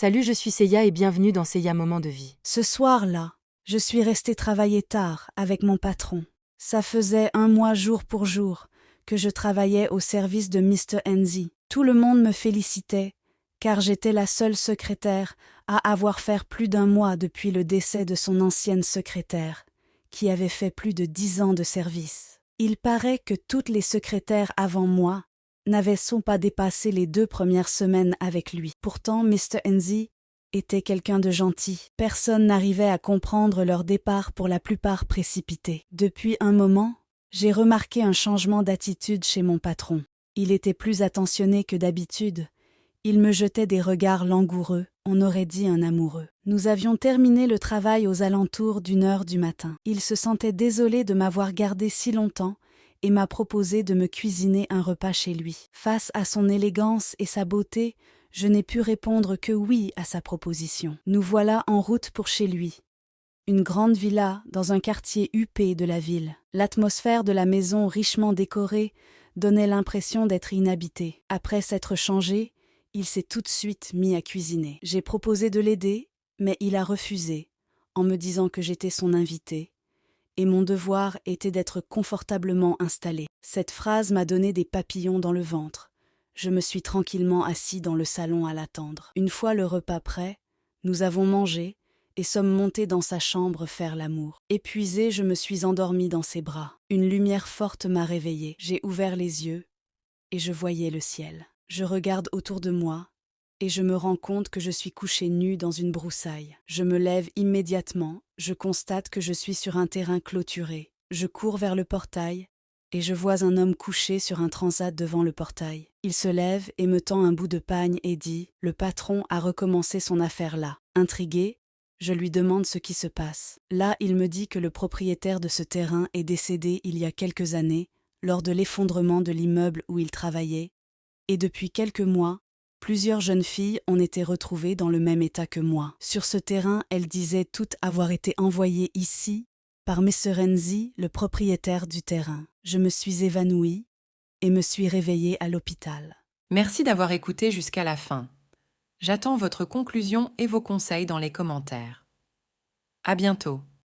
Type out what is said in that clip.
Salut, je suis Seiya et bienvenue dans Seiya Moment de vie. Ce soir-là, je suis restée travailler tard avec mon patron. Ça faisait 1 mois jour pour jour que je travaillais au service de Mr. Enzi. Tout le monde me félicitait, car j'étais la seule secrétaire à avoir fait plus d'1 mois depuis le décès de son ancienne secrétaire, qui avait fait plus de 10 ans de service. Il paraît que toutes les secrétaires avant moi n'avaient pas dépassé les 2 premières semaines avec lui. Pourtant, Mr. Enzi était quelqu'un de gentil. Personne n'arrivait à comprendre leur départ, pour la plupart précipité. Depuis un moment, j'ai remarqué un changement d'attitude chez mon patron. Il était plus attentionné que d'habitude. Il me jetait des regards langoureux, on aurait dit un amoureux. Nous avions terminé le travail aux alentours d'1 heure du matin. Il se sentait désolé de m'avoir gardé si longtemps et m'a proposé de me cuisiner un repas chez lui. Face à son élégance et sa beauté, je n'ai pu répondre que oui à sa proposition. Nous voilà en route pour chez lui. Une grande villa dans un quartier huppé de la ville. L'atmosphère de la maison richement décorée donnait l'impression d'être inhabitée. Après s'être changé, il s'est tout de suite mis à cuisiner. J'ai proposé de l'aider, mais il a refusé, en me disant que j'étais son invitée, et mon devoir était d'être confortablement installée. Cette phrase m'a donné des papillons dans le ventre. Je me suis tranquillement assis dans le salon à l'attendre. Une fois le repas prêt, nous avons mangé et sommes montés dans sa chambre faire l'amour. Épuisée, je me suis endormie dans ses bras. Une lumière forte m'a réveillée. J'ai ouvert les yeux et je voyais le ciel. Je regarde autour de moi et je me rends compte que je suis couchée nue dans une broussaille. Je me lève immédiatement, je constate que je suis sur un terrain clôturé. Je cours vers le portail et je vois un homme couché sur un transat devant le portail. Il se lève et me tend un bout de pagne et dit « Le patron a recommencé son affaire là ». Intriguée, je lui demande ce qui se passe. Là, il me dit que le propriétaire de ce terrain est décédé il y a quelques années, lors de l'effondrement de l'immeuble où il travaillait, et depuis quelques mois, plusieurs jeunes filles ont été retrouvées dans le même état que moi. Sur ce terrain, elles disaient toutes avoir été envoyées ici par Mr. Renzi, le propriétaire du terrain. Je me suis évanouie et me suis réveillée à l'hôpital. Merci d'avoir écouté jusqu'à la fin. J'attends votre conclusion et vos conseils dans les commentaires. À bientôt.